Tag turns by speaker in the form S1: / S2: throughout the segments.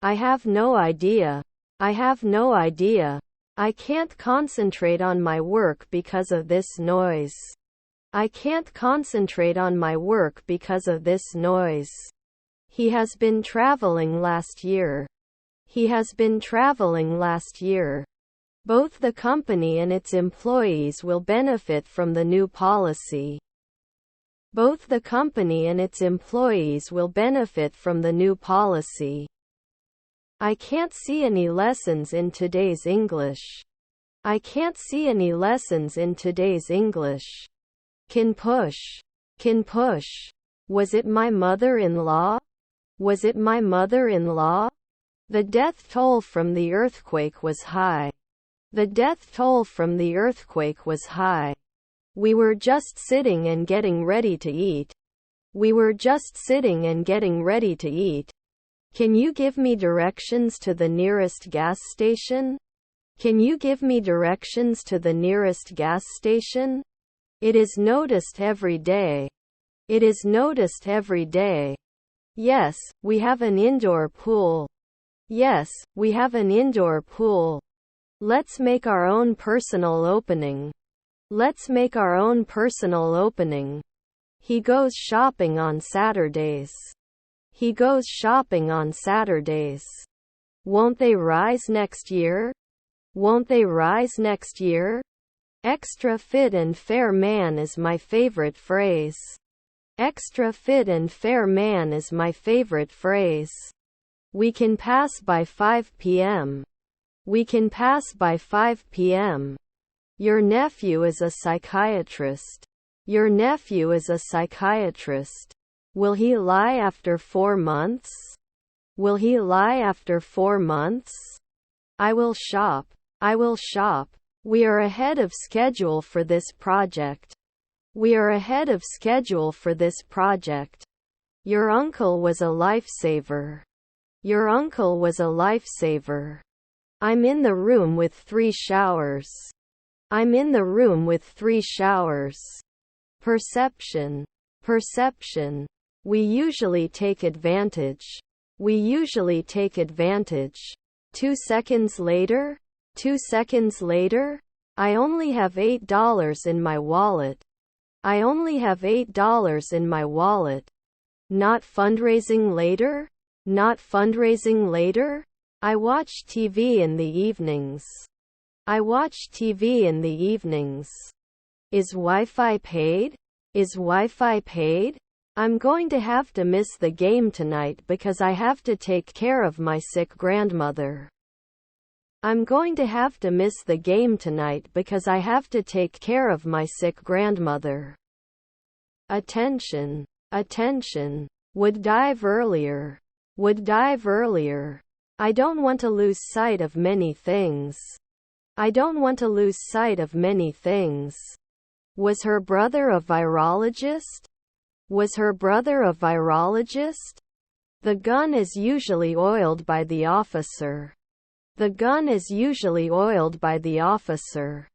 S1: I have no idea. I have no idea. I can't concentrate on my work because of this noise. I can't concentrate on my work because of this noise. He has been traveling last year. He has been traveling last year. Both the company and its employees will benefit from the new policy. Both the company and its employees will benefit from the new policy. I can't see any lessons in today's English. I can't see any lessons in today's English. Can push. Can push. Was it my mother-in-law? Was it my mother-in-law? The death toll from the earthquake was high. The death toll from the earthquake was high. We were just sitting and getting ready to eat. We were just sitting and getting ready to eat. Can you give me directions to the nearest gas station? Can you give me directions to the nearest gas station? It is noticed every day. It is noticed every day. Yes, we have an indoor pool. Yes, we have an indoor pool. Let's make our own personal opening. Let's make our own personal opening. He goes shopping on Saturdays. He goes shopping on Saturdays. Won't they rise next year? Won't they rise next year? Extra fit and fair man is my favorite phrase. Extra fit and fair man is my favorite phrase. We can pass by 5 p.m. We can pass by 5 p.m. Your nephew is a psychiatrist. Your nephew is a psychiatrist. Will he lie after 4 months? Will he lie after 4 months? I will shop. I will shop. We are ahead of schedule for this project. We are ahead of schedule for this project. Your uncle was a lifesaver. Your uncle was a lifesaver. I'm in the room with 3 showers. I'm in the room with 3 showers. Perception. Perception. We usually take advantage. We usually take advantage. 2 seconds later? 2 seconds later? I only have $8 in my wallet. I only have $8 in my wallet. Not fundraising later? Not fundraising later? I watch TV in the evenings. I watch TV in the evenings. Is Wi-Fi paid? Is Wi-Fi paid? I'm going to have to miss the game tonight because I have to take care of my sick grandmother. I'm going to have to miss the game tonight because I have to take care of my sick grandmother. Attention. Attention. Would dive earlier. Would dive earlier. I don't want to lose sight of many things. I don't want to lose sight of many things. Was her brother a virologist? Was her brother a virologist? The gun is usually oiled by the officer. The gun is usually oiled by the officer.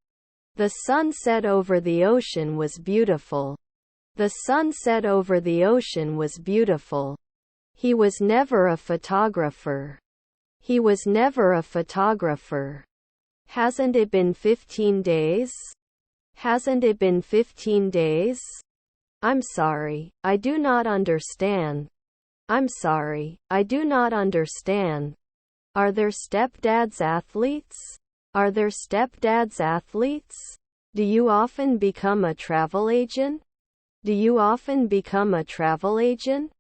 S1: The sunset over the ocean was beautiful. The sunset over the ocean was beautiful. He was never a photographer. He was never a photographer. Hasn't it been 15 days? Hasn't it been 15 days? I'm sorry, I do not understand. I'm sorry, I do not understand. Are there stepdads athletes? Are there stepdads athletes? Do you often become a travel agent? Do you often become a travel agent?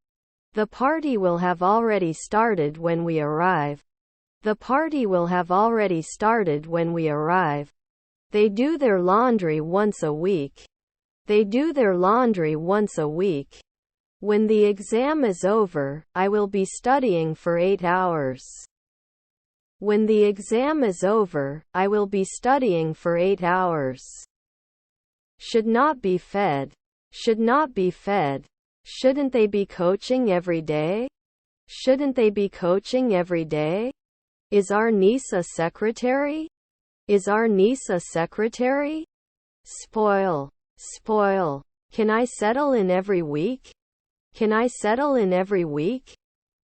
S1: The party will have already started when we arrive. The party will have already started when we arrive. They do their laundry once a week. They do their laundry once a week. When the exam is over, I will be studying for 8 hours. When the exam is over, I will be studying for 8 hours. Should not be fed. Should not be fed. Shouldn't they be coaching every day? Shouldn't they be coaching every day? Is our niece a secretary? Is our niece a secretary? Spoil. Spoil. Can I settle in every week? Can I settle in every week?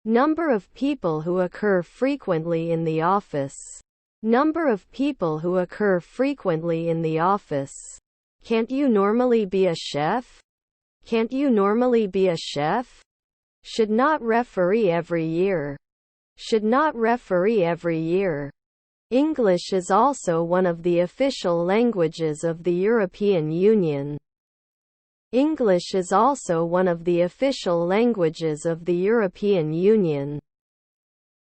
S1: Number of people who occur frequently in the office. Number of people who occur frequently in the office. Can't you normally be a chef? Can't you normally be a chef? Should not referee every year. Should not referee every year. English is also one of the official languages of the European Union. English is also one of the official languages of the European Union.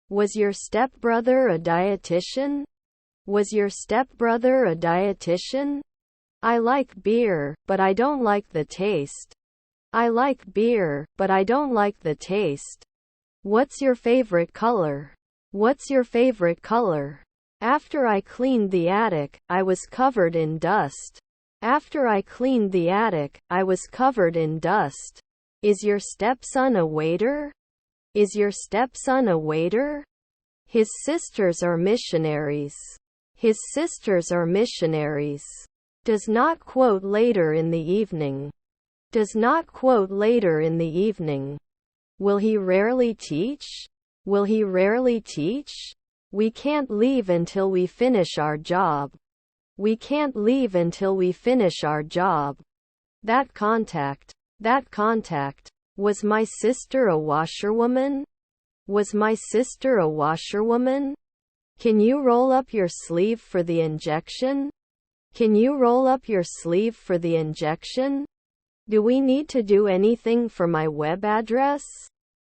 S1: Was your stepbrother a dietitian? Was your stepbrother a dietitian? I like beer, but I don't like the taste. I like beer, but I don't like the taste. What's your favorite color? What's your favorite color? After I cleaned the attic, I was covered in dust. After I cleaned the attic, I was covered in dust. Is your stepson a waiter? Is your stepson a waiter? His sisters are missionaries. His sisters are missionaries. Does not quote later in the evening. Does not quote later in the evening. Will he rarely teach? Will he rarely teach? We can't leave until we finish our job. We can't leave until we finish our job. That contact. That contact. Was my sister a washerwoman? Was my sister a washerwoman? Can you roll up your sleeve for the injection? Can you roll up your sleeve for the injection? Do we need to do anything for my web address?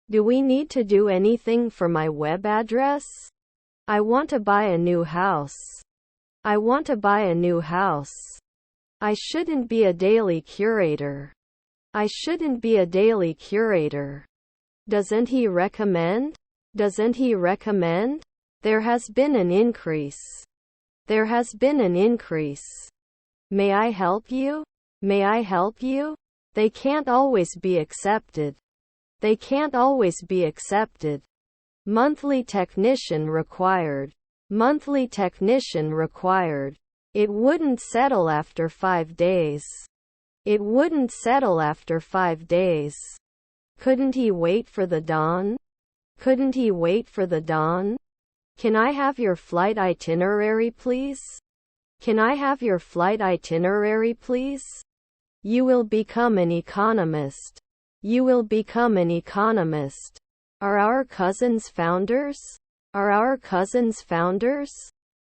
S1: Do we need to do anything for my web address? I want to buy a new house. I want to buy a new house. I shouldn't be a daily curator. I shouldn't be a daily curator. Doesn't he recommend? Doesn't he recommend? There has been an increase. There has been an increase. May I help you? May I help you? They can't always be accepted. They can't always be accepted. Monthly technician required. Monthly technician required. It wouldn't settle after 5 days. It wouldn't settle after 5 days. Couldn't he wait for the dawn? Couldn't he wait for the dawn? Can I have your flight itinerary, please? Can I have your flight itinerary, please? You will become an economist. You will become an economist. Are our cousins founders? Are our cousins founders?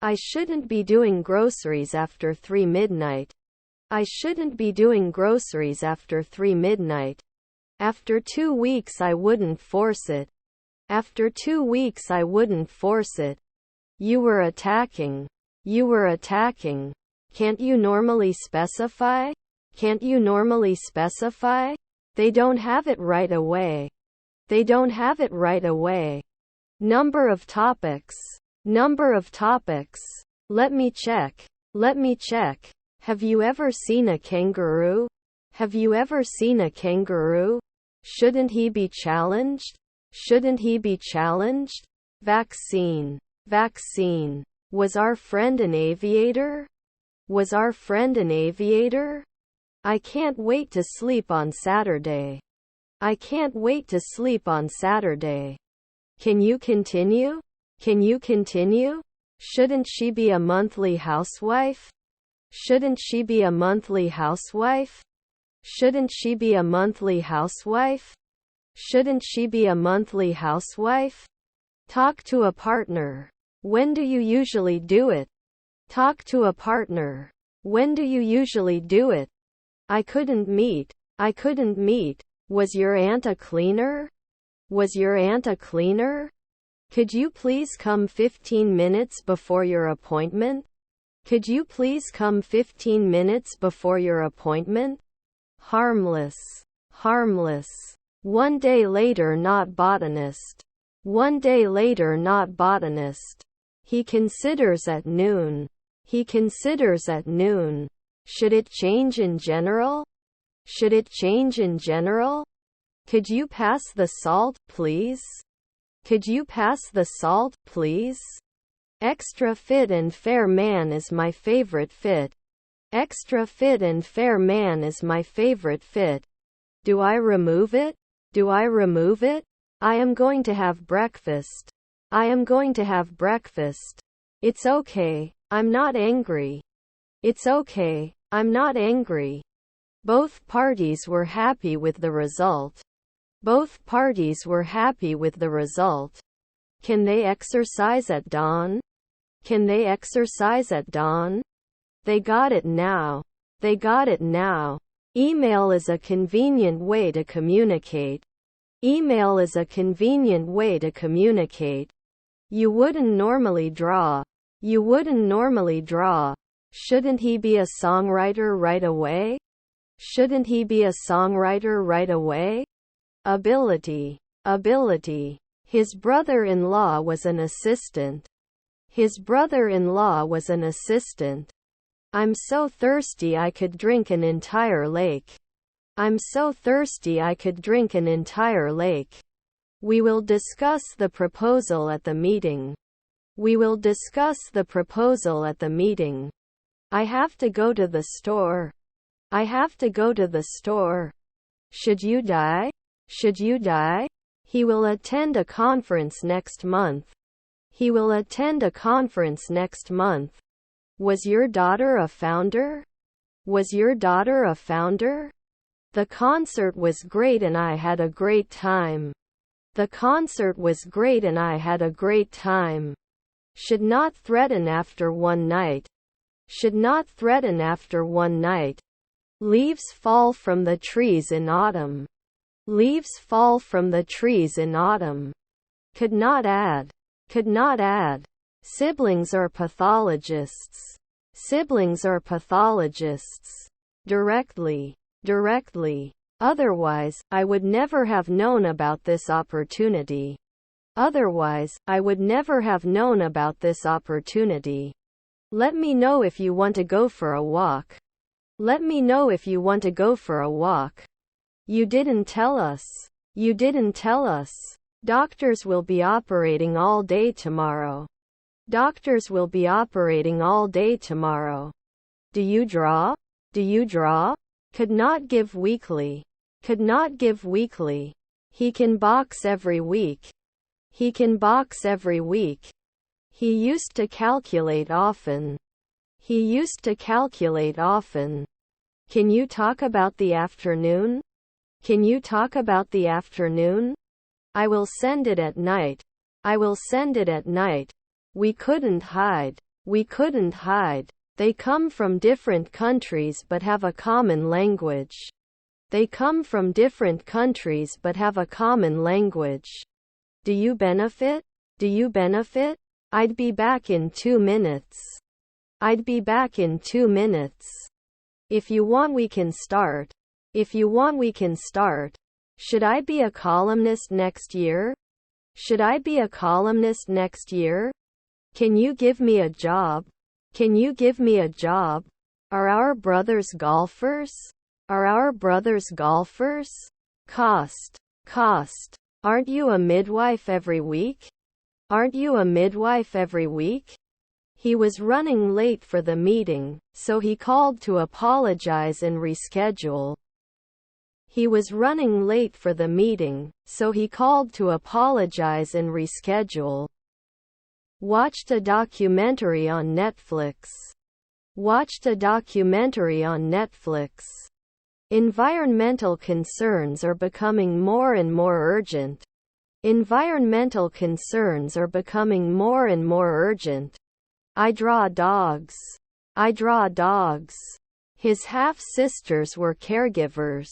S1: I shouldn't be doing groceries after 3 midnight. I shouldn't be doing groceries after 3 midnight. After 2 weeks I wouldn't force it. After 2 weeks I wouldn't force it. You were attacking. You were attacking. Can't you normally specify? Can't you normally specify? They don't have it right away. They don't have it right away. Number of topics. Number of topics. Let me check. Let me check. Have you ever seen a kangaroo? Have you ever seen a kangaroo? Shouldn't he be challenged? Shouldn't he be challenged? Vaccine. Vaccine. Was our friend an aviator? Was our friend an aviator? I can't wait to sleep on Saturday. I can't wait to sleep on Saturday. Can you continue? Can you continue? Shouldn't she be a monthly housewife? Shouldn't she be a monthly housewife? Shouldn't she be a monthly housewife? Shouldn't she be a monthly housewife? Talk to a partner. When do you usually do it? Talk to a partner. When do you usually do it? I couldn't meet. I couldn't meet. Was your aunt a cleaner? Was your aunt a cleaner? Could you please come 15 minutes before your appointment? Could you please come 15 minutes before your appointment? Harmless. Harmless. 1 day later, not botanist. 1 day later, not botanist. He considers at noon. He considers at noon. Should it change in general? Should it change in general? Could you pass the salt, please? Could you pass the salt, please? Extra fit and fair man is my favorite fit. Extra fit and fair man is my favorite fit. Do I remove it? Do I remove it? I am going to have breakfast. I am going to have breakfast. It's okay. I'm not angry. It's okay. I'm not angry. Both parties were happy with the result. Both parties were happy with the result. Can they exercise at dawn? Can they exercise at dawn? They got it now. They got it now. Email is a convenient way to communicate. Email is a convenient way to communicate. You wouldn't normally draw. You wouldn't normally draw. Shouldn't he be a songwriter right away? Shouldn't he be a songwriter right away? Ability. Ability. His brother-in-law was an assistant. His brother-in-law was an assistant. I'm so thirsty I could drink an entire lake. I'm so thirsty I could drink an entire lake. We will discuss the proposal at the meeting. We will discuss the proposal at the meeting. I have to go to the store. I have to go to the store. Should you die? Should you die? He will attend a conference next month. He will attend a conference next month. Was your daughter a founder? Was your daughter a founder? The concert was great and I had a great time. The concert was great and I had a great time. Should not threaten after one night. Should not threaten after one night. Leaves fall from the trees in autumn. Leaves fall from the trees in autumn. Could not add. Could not add. Siblings are pathologists. Siblings are pathologists. Directly. Directly. Otherwise, I would never have known about this opportunity. Otherwise, I would never have known about this opportunity. Let me know if you want to go for a walk. Let me know if you want to go for a walk. You didn't tell us. You didn't tell us. Doctors will be operating all day tomorrow. Doctors will be operating all day tomorrow. Do you draw? Do you draw? Could not give weekly. Could not give weekly. He can box every week. He can box every week. He used to calculate often. He used to calculate often. Can you talk about the afternoon? Can you talk about the afternoon? I will send it at night. I will send it at night. We couldn't hide. We couldn't hide. They come from different countries but have a common language. They come from different countries but have a common language. Do you benefit? Do you benefit? I'd be back in 2 minutes. I'd be back in 2 minutes. If you want we can start. If you want we can start. Should I be a columnist next year? Should I be a columnist next year? Can you give me a job? Can you give me a job? Are our brothers golfers? Are our brothers golfers? Cost. Cost. Aren't you a midwife every week? Aren't you a midwife every week? He was running late for the meeting, so he called to apologize and reschedule. He was running late for the meeting, so he called to apologize and reschedule. Watched a documentary on Netflix. Watched a documentary on Netflix. Environmental concerns are becoming more and more urgent. Environmental concerns are becoming more and more urgent. I draw dogs. I draw dogs. His half-sisters were caregivers.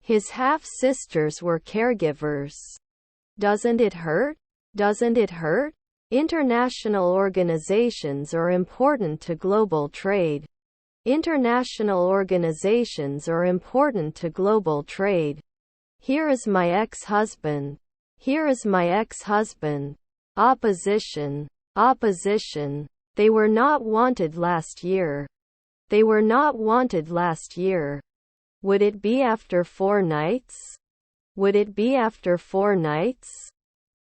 S1: His half-sisters were caregivers. Doesn't it hurt? Doesn't it hurt? International organizations are important to global trade. International organizations are important to global trade. Here is my ex-husband. Here is my ex-husband. Opposition. Opposition. They were not wanted last year. They were not wanted last year. Would it be after 4 nights? Would it be after 4 nights?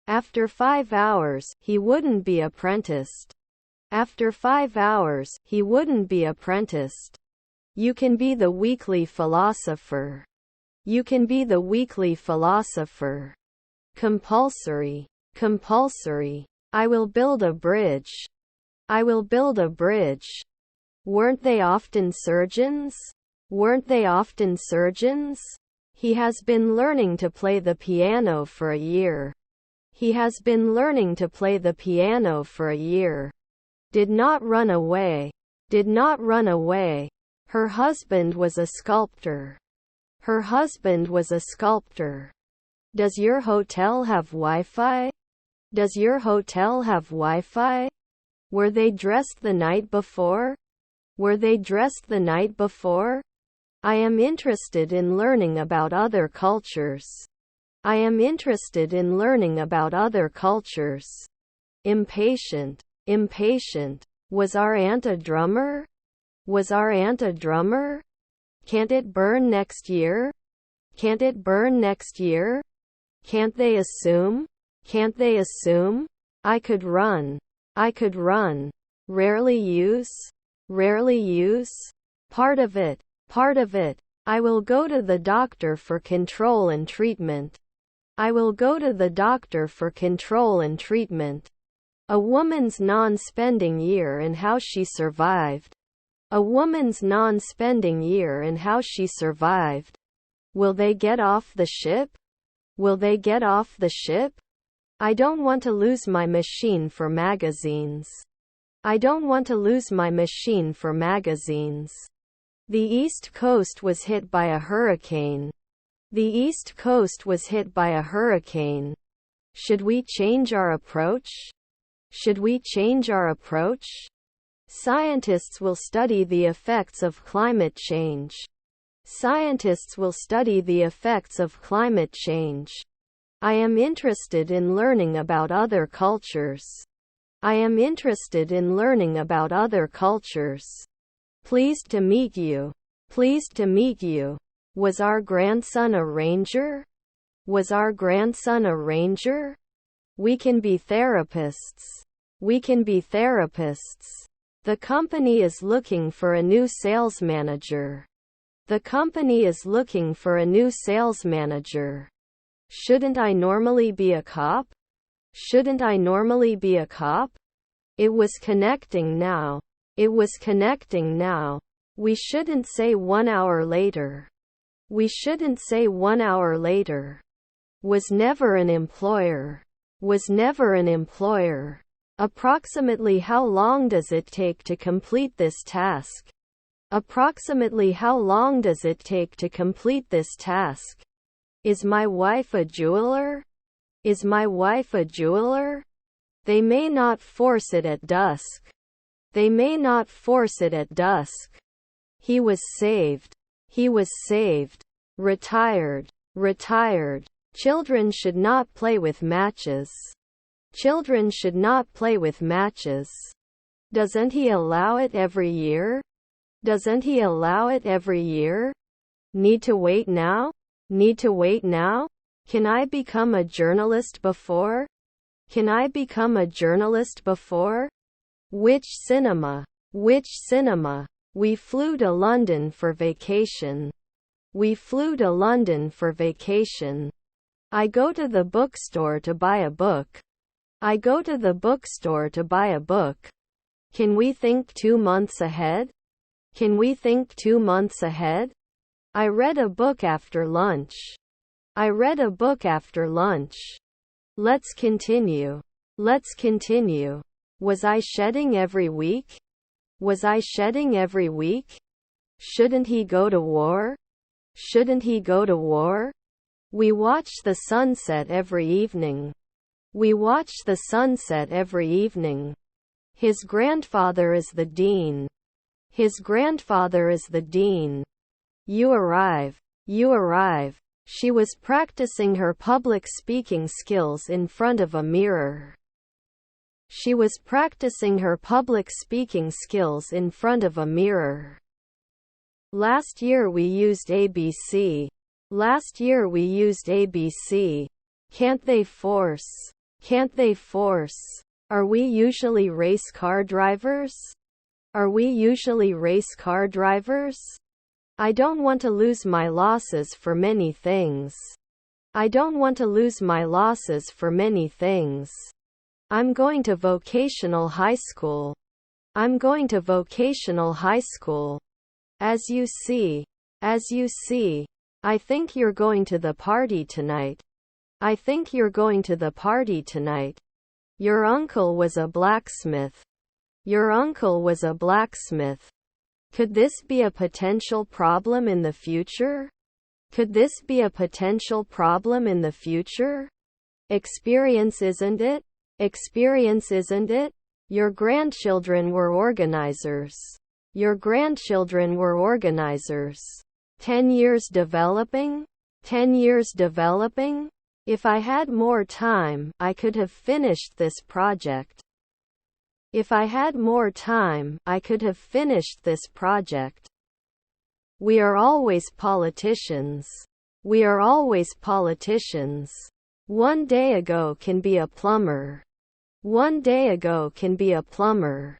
S1: After 5 hours, he wouldn't be apprenticed. After 5 hours, he wouldn't be apprenticed. You can be the weekly philosopher. You can be the weekly philosopher. compulsory, compulsory. I will build a bridge. I will build a bridge. Weren't they often surgeons? Weren't they often surgeons? He has been learning to play the piano for a year. He has been learning to play the piano for a year. Did not run away. Did not run away. Her husband was a sculptor. Her husband was a sculptor. Does your hotel have Wi-Fi? Does your hotel have Wi-Fi? Were they dressed the night before? Were they dressed the night before? I am interested in learning about other cultures. I am interested in learning about other cultures. Impatient, impatient. Was our aunt a drummer? Was our aunt a drummer? Can't it burn next year? Can't it burn next year? Can't they assume? Can't they assume? I could run. I could run. Rarely use. Rarely use. Part of it. Part of it. I will go to the doctor for control and treatment. I will go to the doctor for control and treatment. A woman's non-spending year and how she survived. A woman's non-spending year and how she survived. Will they get off the ship? Will they get off the ship? I don't want to lose my machine for magazines. I don't want to lose my machine for magazines. The East Coast was hit by a hurricane. The East Coast was hit by a hurricane. Should we change our approach? Should we change our approach? Scientists will study the effects of climate change. Scientists will study the effects of climate change. I am interested in learning about other cultures. I am interested in learning about other cultures. Pleased to meet you. Pleased to meet you. Was our grandson a ranger? Was our grandson a ranger? We can be therapists. We can be therapists. The company is looking for a new sales manager. The company is looking for a new sales manager. Shouldn't I normally be a cop? Shouldn't I normally be a cop? It was connecting now. It was connecting now. We shouldn't say 1 hour later. We shouldn't say 1 hour later. Was never an employer. Was never an employer. Approximately how long does it take to complete this task? Approximately how long does it take to complete this task? Is my wife a jeweler? Is my wife a jeweler? They may not force it at dusk. They may not force it at dusk. He was saved. He was saved. Retired. Retired. Children should not play with matches. Children should not play with matches. Doesn't he allow it every year? Doesn't he allow it every year? Need to wait now? Need to wait now? Can I become a journalist before? Can I become a journalist before? Which cinema? Which cinema? We flew to London for vacation. We flew to London for vacation. I go to the bookstore to buy a book. I go to the bookstore to buy a book. Can we think 2 months ahead? Can we think 2 months ahead? I read a book after lunch. I read a book after lunch. Let's continue. Let's continue. Was I shedding every week? Was I shedding every week? Shouldn't he go to war? Shouldn't he go to war? We watch the sunset every evening. We watch the sunset every evening. His grandfather is the dean. His grandfather is the dean. You arrive. You arrive. She was practicing her public speaking skills in front of a mirror. She was practicing her public speaking skills in front of a mirror. Last year we used ABC. Last year we used ABC. Can't they force? Can't they force? Are we usually race car drivers? Are we usually race car drivers? I don't want to lose my losses for many things. I don't want to lose my losses for many things. I'm going to vocational high school. I'm going to vocational high school. As you see. I think you're going to the party tonight. I think you're going to the party tonight. Your uncle was a blacksmith. Your uncle was a blacksmith. Could this be a potential problem in the future? Could this be a potential problem in the future? Experience, isn't it? Experience, isn't it? Your grandchildren were organizers. Your grandchildren were organizers. 10 years developing? 10 years developing? If I had more time, I could have finished this project. If I had more time, I could have finished this project. We are always politicians. We are always politicians. One day ago can be a plumber. One day ago can be a plumber.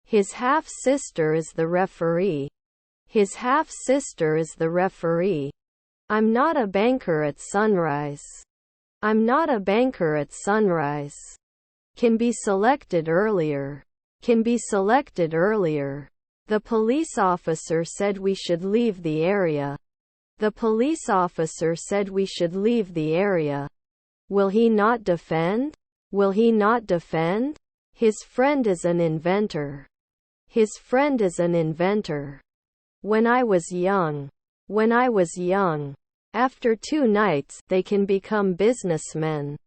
S1: His half-sister is the referee. His half-sister is the referee. I'm not a banker at sunrise. I'm not a banker at sunrise. Can be selected earlier. Can be selected earlier. The police officer said we should leave the area. The police officer said we should leave the area. Will he not defend? Will he not defend? His friend is an inventor. His friend is an inventor. When I was young. When I was young. After 2 nights, they can become businessmen.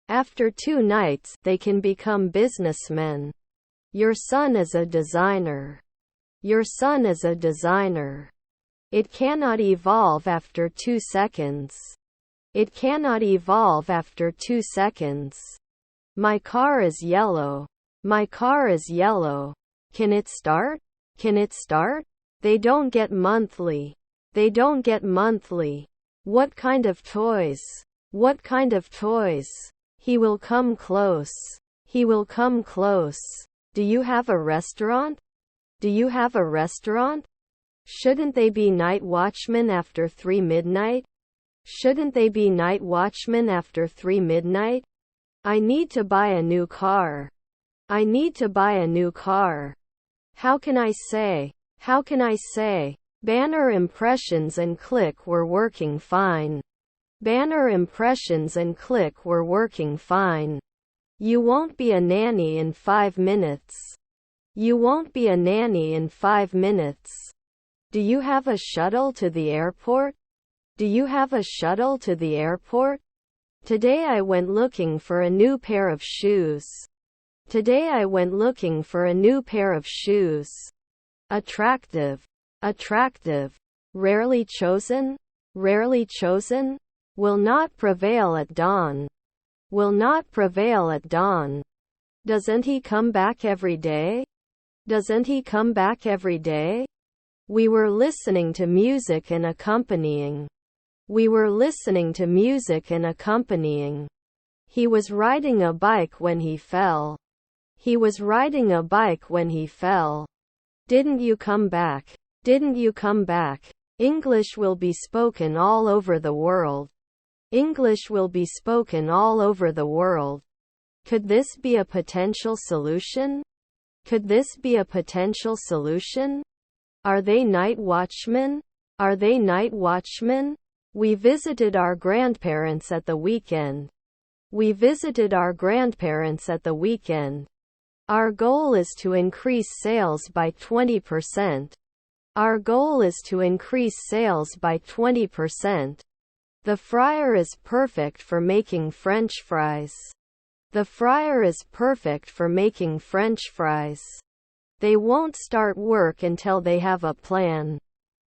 S1: After 2 nights, they can become businessmen. Your son is a designer. Your son is a designer. It cannot evolve after 2 seconds. It cannot evolve after 2 seconds. My car is yellow. My car is yellow. Can it start? Can it start? They don't get monthly. They don't get monthly. What kind of toys? What kind of toys? He will come close. He will come close. Do you have a restaurant? Do you have a restaurant? Shouldn't they be night watchmen after 3 midnight? Shouldn't they be night watchmen after 3 midnight? I need to buy a new car. I need to buy a new car. How can I say? How can I say? Banner impressions and click were working fine. Banner impressions and click were working fine. You won't be a nanny in 5 minutes. You won't be a nanny in 5 minutes. Do you have a shuttle to the airport? Do you have a shuttle to the airport? Today I went looking for a new pair of shoes. Today I went looking for a new pair of shoes. Attractive. Attractive. Rarely chosen. Rarely chosen. Will not prevail at dawn. Will not prevail at dawn. Doesn't he come back every day? Doesn't he come back every day? We were listening to music and accompanying. We were listening to music and accompanying. He was riding a bike when he fell. He was riding a bike when he fell. Didn't you come back? Didn't you come back? English will be spoken all over the world. English will be spoken all over the world. Could this be a potential solution? Could this be a potential solution? Are they night watchmen? Are they night watchmen? We visited our grandparents at the weekend. We visited our grandparents at the weekend. Our goal is to increase sales by 20%. Our goal is to increase sales by 20%. The fryer is perfect for making French fries. The fryer is perfect for making French fries. They won't start work until they have a plan.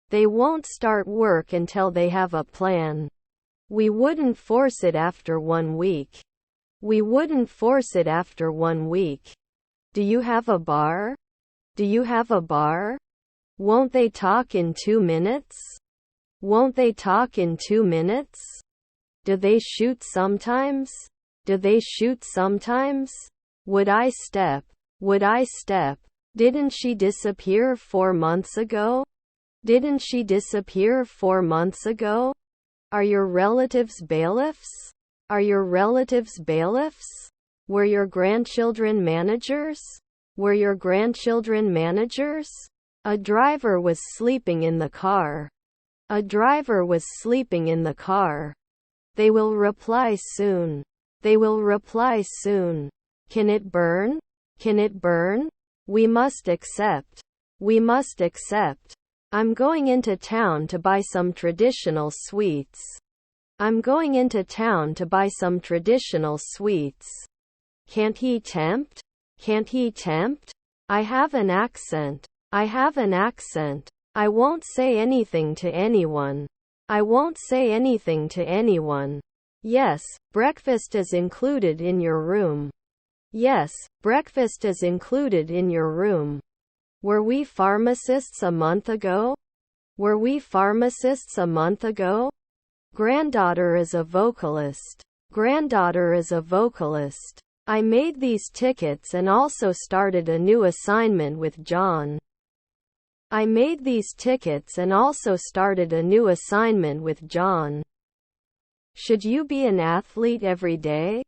S1: They won't start work until they have a plan. We wouldn't force it after 1 week. We wouldn't force it after 1 week. Do you have a bar? Do you have a bar? Won't they talk in 2 minutes? Won't they talk in 2 minutes? Do they shoot sometimes? Do they shoot sometimes? Would I step? Would I step? Didn't she disappear 4 months ago? Didn't she disappear 4 months ago? Are your relatives bailiffs? Are your relatives bailiffs? Were your grandchildren managers? Were your grandchildren managers? A driver was sleeping in the car. A driver was sleeping in the car. They will reply soon. They will reply soon. Can it burn? Can it burn? We must accept. We must accept. I'm going into town to buy some traditional sweets. I'm going into town to buy some traditional sweets. Can't he tempt? Can't he tempt? I have an accent. I have an accent. I won't say anything to anyone. I won't say anything to anyone. Yes, breakfast is included in your room. Yes, breakfast is included in your room. Were we pharmacists a month ago? Were we pharmacists a month ago? Granddaughter is a vocalist. Granddaughter is a vocalist. I made these tickets and also started a new assignment with John. I made these tickets and also started a new assignment with John. Should you be an athlete every day?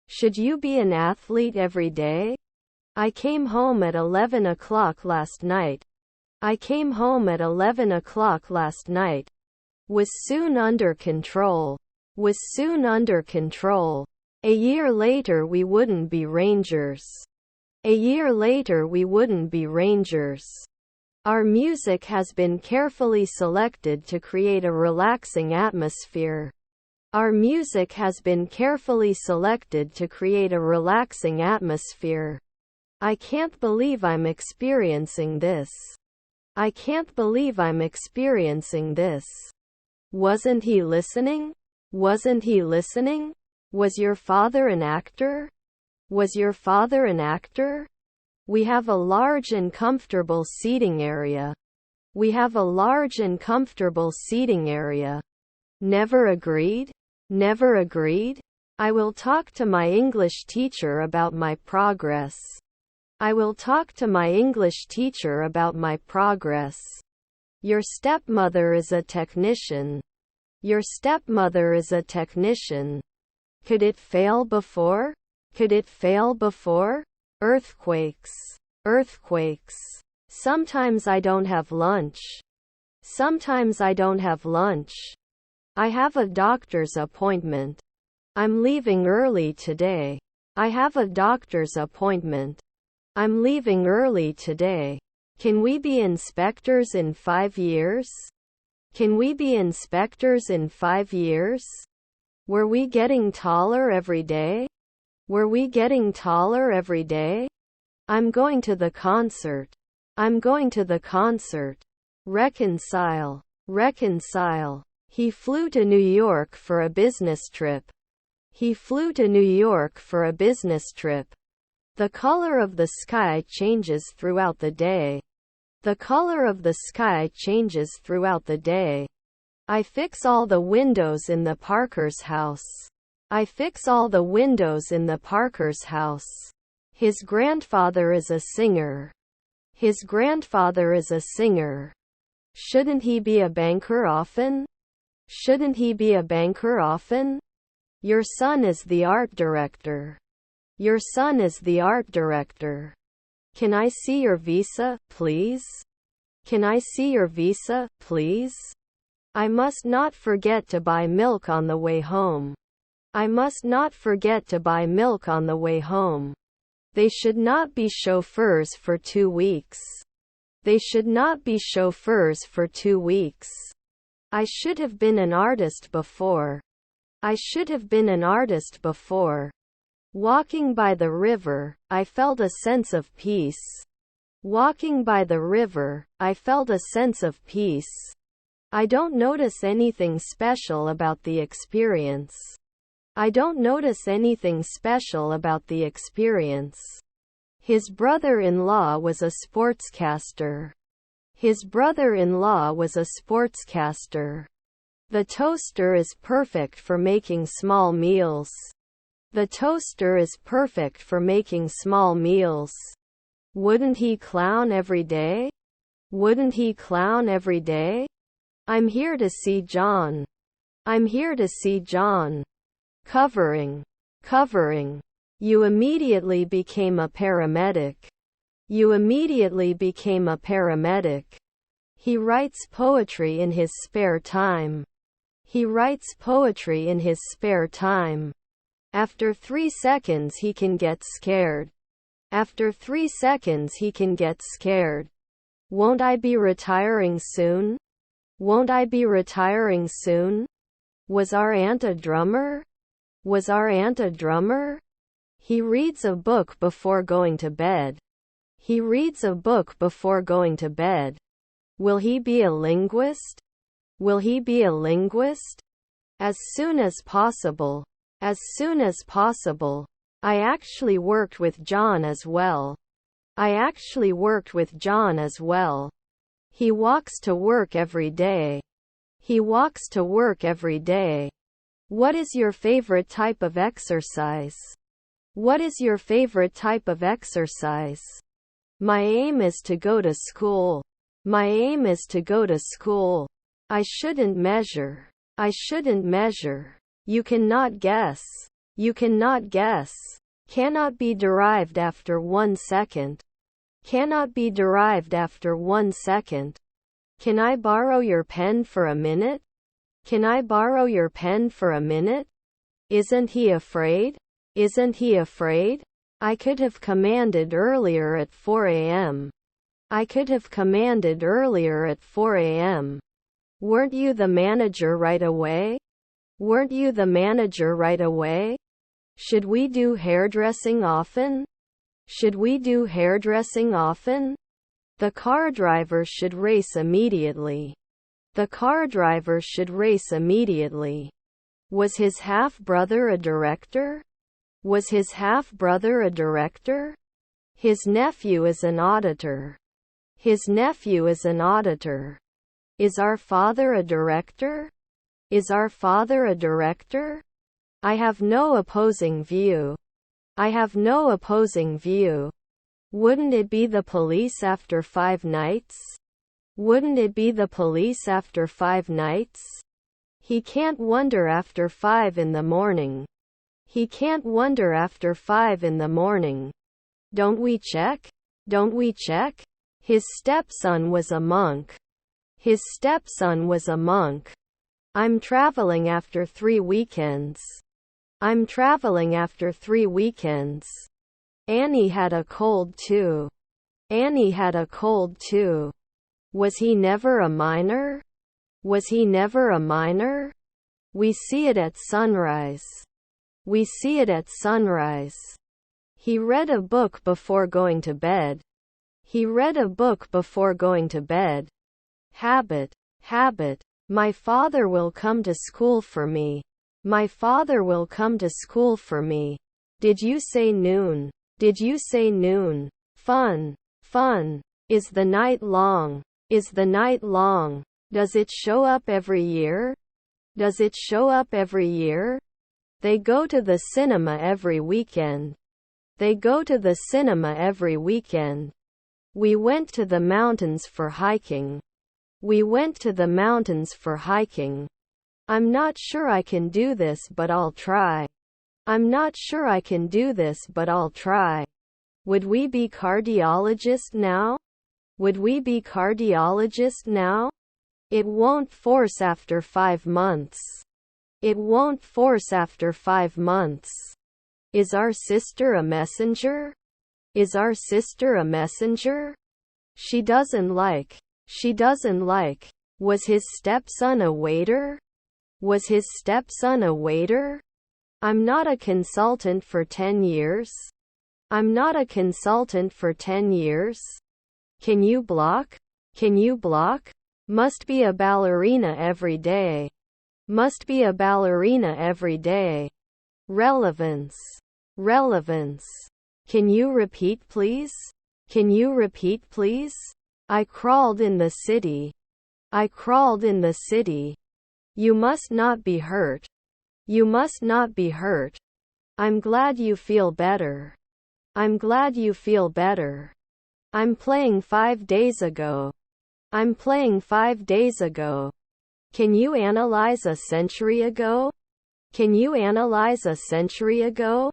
S1: Should you be an athlete every day? I came home at 11 o'clock last night. I came home at 11 o'clock last night. Was soon under control. Was soon under control. A year later we wouldn't be rangers. A year later we wouldn't be rangers. Our music has been carefully selected to create a relaxing atmosphere. Our music has been carefully selected to create a relaxing atmosphere. I can't believe I'm experiencing this. I can't believe I'm experiencing this. Wasn't he listening? Wasn't he listening? Was your father an actor? Was your father an actor? We have a large and comfortable seating area. We have a large and comfortable seating area. Never agreed? Never agreed? I will talk to my English teacher about my progress. I will talk to my English teacher about my progress. Your stepmother is a technician. Your stepmother is a technician. Could it fail before? Could it fail before? Earthquakes. Earthquakes. Sometimes I don't have lunch. Sometimes I don't have lunch. I have a doctor's appointment. I'm leaving early today. I have a doctor's appointment. I'm leaving early today. Can we be inspectors in 5 years? Can we be inspectors in 5 years? Were we getting taller every day? Were we getting taller every day? I'm going to the concert. I'm going to the concert. Reconcile. Reconcile. He flew to New York for a business trip. He flew to New York for a business trip. The color of the sky changes throughout the day. The color of the sky changes throughout the day. I fix all the windows in the Parker's house. I fix all the windows in the Parker's house. His grandfather is a singer. His grandfather is a singer. Shouldn't he be a banker often? Shouldn't he be a banker often? Your son is the art director. Your son is the art director. Can I see your visa, please? Can I see your visa, please? I must not forget to buy milk on the way home. I must not forget to buy milk on the way home. They should not be chauffeurs for 2 weeks. They should not be chauffeurs for 2 weeks. I should have been an artist before. I should have been an artist before. Walking by the river, I felt a sense of peace. Walking by the river, I felt a sense of peace. I don't notice anything special about the experience. I don't notice anything special about the experience. His brother-in-law was a sportscaster. His brother-in-law was a sportscaster. The toaster is perfect for making small meals. The toaster is perfect for making small meals. Wouldn't he clown every day? Wouldn't he clown every day? I'm here to see John. I'm here to see John. Covering. Covering. You immediately became a paramedic. You immediately became a paramedic. He writes poetry in his spare time. He writes poetry in his spare time. After 3 seconds he can get scared. After 3 seconds he can get scared. Won't I be retiring soon? Won't I be retiring soon? Was our aunt a drummer? Was our aunt a drummer? He reads a book before going to bed. He reads a book before going to bed. Will he be a linguist? Will he be a linguist? As soon as possible. As soon as possible. I actually worked with John as well. I actually worked with John as well. He walks to work every day. He walks to work every day. What is your favorite type of exercise? What is your favorite type of exercise? My aim is to go to school. My aim is to go to school. I shouldn't measure. I shouldn't measure. You cannot guess. You cannot guess. Cannot be derived after 1 second. Cannot be derived after 1 second. Can I borrow your pen for a minute? Can I borrow your pen for a minute? Isn't he afraid? Isn't he afraid? I could have commanded earlier at 4 a.m. I could have commanded earlier at 4 a.m. Weren't you the manager right away? Weren't you the manager right away? Should we do hairdressing often? Should we do hairdressing often? The car driver should race immediately. The car driver should race immediately. Was his half-brother a director? Was his half-brother a director? His nephew is an auditor. His nephew is an auditor. Is our father a director? Is our father a director? I have no opposing view. I have no opposing view. Wouldn't it be the police after 5 nights? Wouldn't it be the police after 5 nights? He can't wonder after 5 in the morning. He can't wonder after 5 in the morning. Don't we check? Don't we check? His stepson was a monk. His stepson was a monk. I'm traveling after 3 weekends. I'm traveling after 3 weekends. Annie had a cold too. Annie had a cold too. Was he never a miner? Was he never a miner? We see it at sunrise. We see it at sunrise. He read a book before going to bed. He read a book before going to bed. Habit. Habit. My father will come to school for me. My father will come to school for me. Did you say noon? Did you say noon? Fun. Fun. Is the night long? Is the night long? Does it show up every year? Does it show up every year? They go to the cinema every weekend. They go to the cinema every weekend. We went to the mountains for hiking. We went to the mountains for hiking. I'm not sure I can do this, but I'll try. I'm not sure I can do this, but I'll try. Would we be cardiologist now? Would we be cardiologist now? It won't force after 5 months. It won't force after 5 months. Is our sister a messenger? Is our sister a messenger? She doesn't like. She doesn't like. Was his stepson a waiter? Was his stepson a waiter? I'm not a consultant for 10 years. I'm not a consultant for 10 years. Can you block? Can you block? Must be a ballerina every day. Must be a ballerina every day. Relevance. Relevance. Can you repeat please? Can you repeat please? I crawled in the city. I crawled in the city. You must not be hurt. You must not be hurt. I'm glad you feel better. I'm glad you feel better. I'm playing 5 days ago. I'm playing 5 days ago. Can you analyze a century ago? Can you analyze a century ago?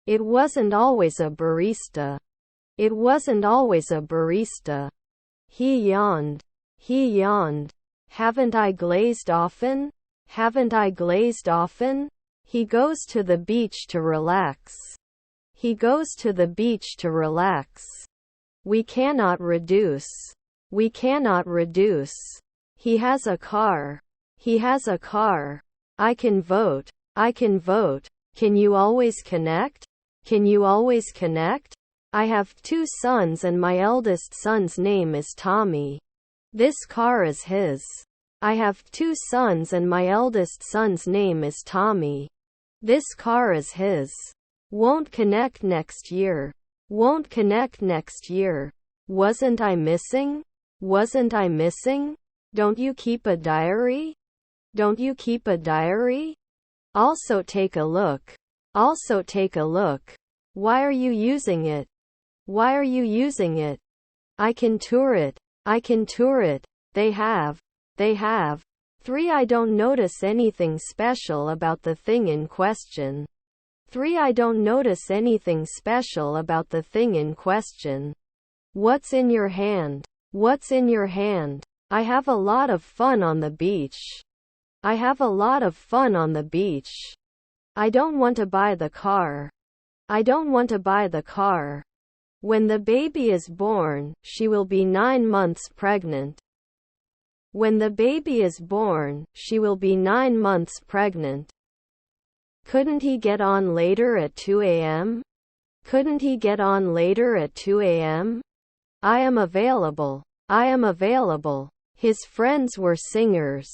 S1: It wasn't always a barista. It wasn't always a barista. He yawned. He yawned. Haven't I glazed often? Haven't I glazed often? He goes to the beach to relax. He goes to the beach to relax. We cannot reduce. We cannot reduce. He has a car. He has a car. I can vote. I can vote. Can you always connect? Can you always connect? I have 2 sons and my eldest son's name is Tommy. This car is his. I have 2 sons and my eldest son's name is Tommy. This car is his. Won't connect next year. Won't connect next year. Wasn't I missing? Wasn't I missing? Don't you keep a diary? Don't you keep a diary? Also take a look. Also take a look. Why are you using it? Why are you using it? I can tour it. I can tour it. They have. They have. 3. I don't notice anything special about the thing in question. 3. I don't notice anything special about the thing in question. What's in your hand? What's in your hand? I have a lot of fun on the beach. I have a lot of fun on the beach. I don't want to buy the car. I don't want to buy the car. When the baby is born, she will be 9 months pregnant. When the baby is born, she will be 9 months pregnant. Couldn't he get on later at 2 a.m.? Couldn't he get on later at 2 a.m.? I am available. I am available. His friends were singers.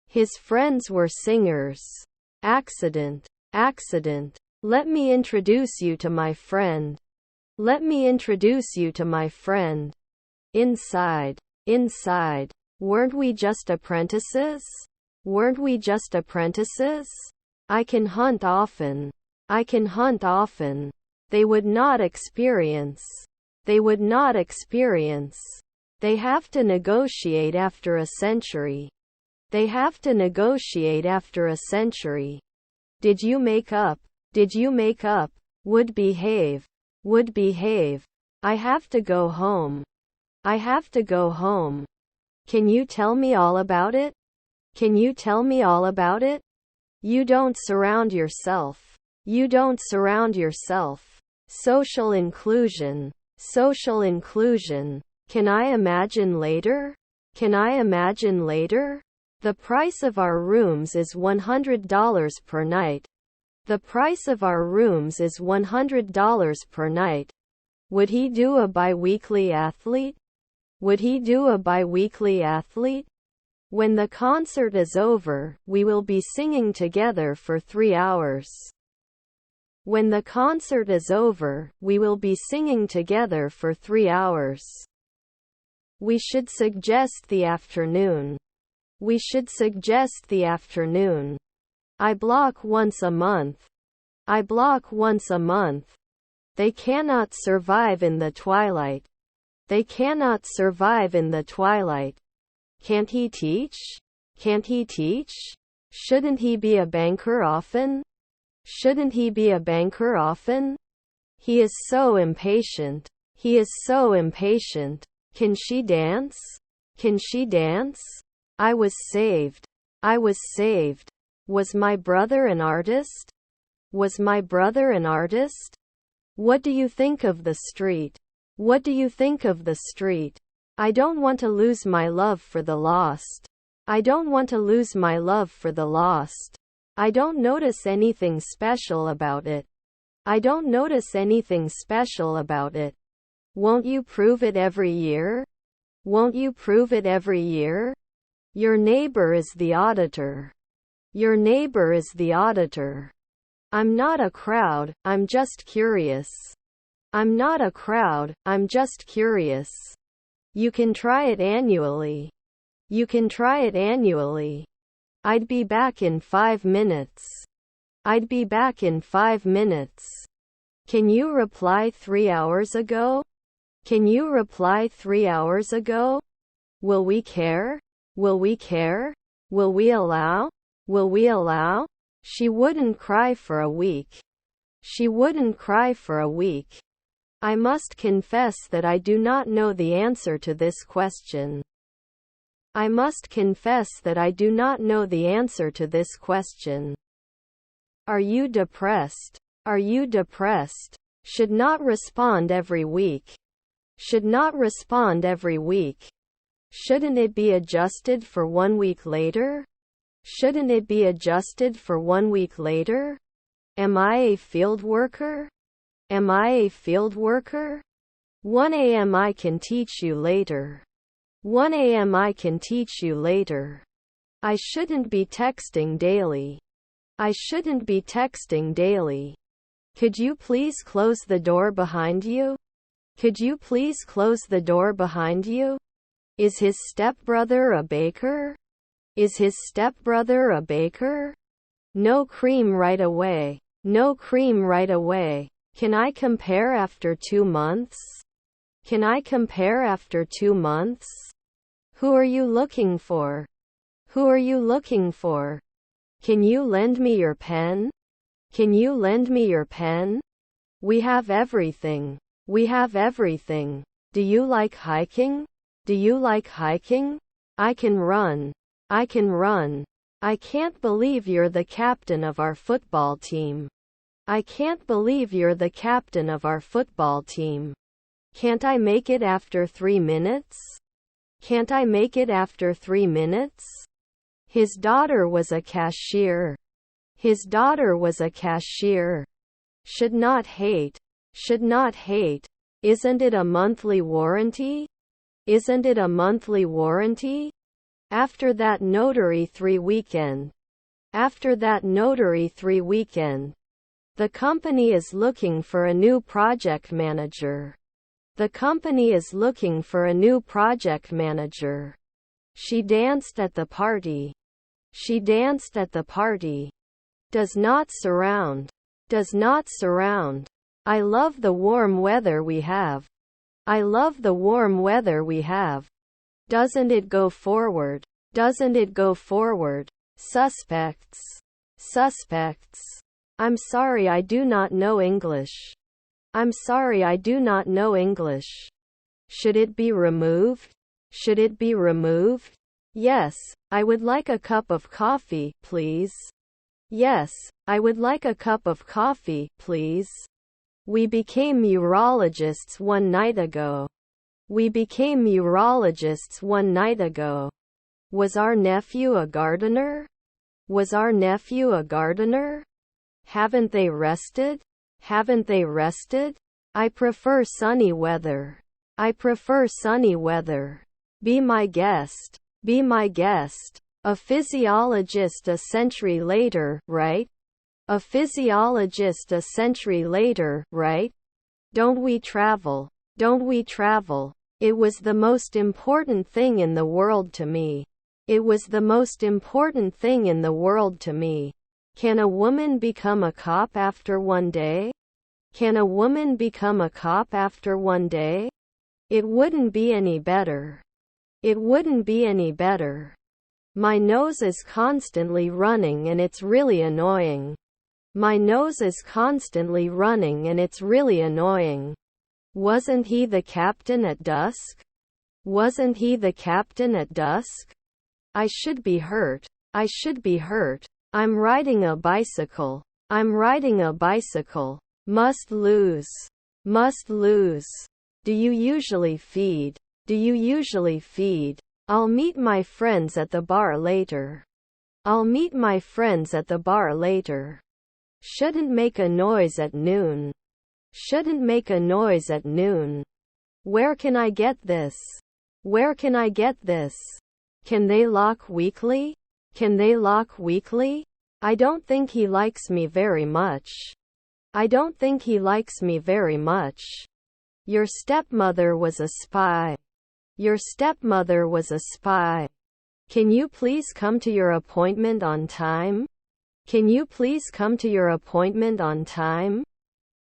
S1: His friends were singers. Accident. Accident. Let me introduce you to my friend. Let me introduce you to my friend. Inside. Inside. Weren't we just apprentices? Weren't we just apprentices? I can hunt often. I can hunt often. They would not experience. They would not experience. They have to negotiate after a century. They have to negotiate after a century. Did you make up? Did you make up? Would behave. Would behave. I have to go home. I have to go home. Can you tell me all about it? Can you tell me all about it? You don't surround yourself. You don't surround yourself. Social inclusion. Social inclusion. Can I imagine later? Can I imagine later? The price of our rooms is $100 per night. The price of our rooms is $100 per night. Would he do a bi-weekly athlete? Would he do a bi-weekly athlete? When the concert is over, we will be singing together for 3 hours. When the concert is over, we will be singing together for 3 hours. We should suggest the afternoon. We should suggest the afternoon. I block once a month. I block once a month. They cannot survive in the twilight. They cannot survive in the twilight. Can't he teach? Can't he teach? Shouldn't he be a banker often? Shouldn't he be a banker often? He is so impatient. He is so impatient. Can she dance? Can she dance? I was saved. I was saved. Was my brother an artist? Was my brother an artist? What do you think of the street? What do you think of the street? I don't want to lose my love for the lost. I don't want to lose my love for the lost. I don't notice anything special about it. I don't notice anything special about it. Won't you prove it every year? Won't you prove it every year? Your neighbor is the auditor. Your neighbor is the auditor. I'm not a crowd, I'm just curious. I'm not a crowd, I'm just curious. You can try it annually. You can try it annually. I'd be back in 5 minutes. I'd be back in 5 minutes. Can you reply 3 hours ago? Can you reply 3 hours ago? Will we care? Will we care? Will we allow? Will we allow? She wouldn't cry for a week. She wouldn't cry for a week. I must confess that I do not know the answer to this question. I must confess that I do not know the answer to this question. Are you depressed? Are you depressed? Should not respond every week. Should not respond every week. Shouldn't it be adjusted for 1 week later? Shouldn't it be adjusted for 1 week later? Am I a field worker? Am I a field worker? 1 a.m. I can teach you later. 1 a.m. I can teach you later. I shouldn't be texting daily. I shouldn't be texting daily. Could you please close the door behind you? Could you please close the door behind you? Is his stepbrother a baker? Is his stepbrother a baker? No cream right away. No cream right away. Can I compare after 2 months? Can I compare after 2 months? Who are you looking for? Who are you looking for? Can you lend me your pen? Can you lend me your pen? We have everything. We have everything. Do you like hiking? Do you like hiking? I can run. I can run. I can't believe you're the captain of our football team. I can't believe you're the captain of our football team. Can't I make it after 3 minutes? Can't I make it after 3 minutes? His daughter was a cashier. His daughter was a cashier. Should not hate. Should not hate. Isn't it a monthly warranty? Isn't it a monthly warranty? After that notary 3 weekend. After that notary 3 weekend. The company is looking for a new project manager. The company is looking for a new project manager. She danced at the party. She danced at the party. Does not surround. Does not surround. I love the warm weather we have. I love the warm weather we have. Doesn't it go forward? Doesn't it go forward? Suspects. Suspects. I'm sorry I do not know English. I'm sorry I do not know English. Should it be removed? Should it be removed? Yes, I would like a cup of coffee, please. Yes, I would like a cup of coffee, please. We became urologists 1 night ago. We became urologists 1 night ago. Was our nephew a gardener? Was our nephew a gardener? Haven't they rested? Haven't they rested? I prefer sunny weather. I prefer sunny weather. Be my guest. Be my guest. A physiologist a century later, right? A physiologist a century later, right? Don't we travel? Don't we travel? It was the most important thing in the world to me. It was the most important thing in the world to me. Can a woman become a cop after 1 day? Can a woman become a cop after 1 day? It wouldn't be any better. It wouldn't be any better. My nose is constantly running and it's really annoying. My nose is constantly running and it's really annoying. Wasn't he the captain at dusk? Wasn't he the captain at dusk? I should be hurt. I should be hurt. I'm riding a bicycle. I'm riding a bicycle. Must lose. Must lose. Do you usually feed? Do you usually feed? I'll meet my friends at the bar later. I'll meet my friends at the bar later. Shouldn't make a noise at noon. Shouldn't make a noise at noon. Where can I get this? Where can I get this? Can they lock weekly? Can they lock weekly? I don't think he likes me very much. I don't think he likes me very much. Your stepmother was a spy. Your stepmother was a spy. Can you please come to your appointment on time? Can you please come to your appointment on time?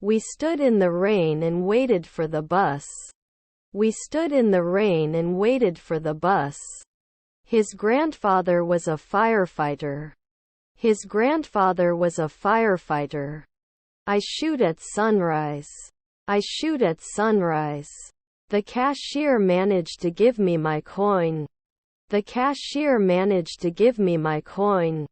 S1: We stood in the rain and waited for the bus. We stood in the rain and waited for the bus. His grandfather was a firefighter. His grandfather was a firefighter. I shoot at sunrise. I shoot at sunrise. The cashier managed to give me my coin. The cashier managed to give me my coin.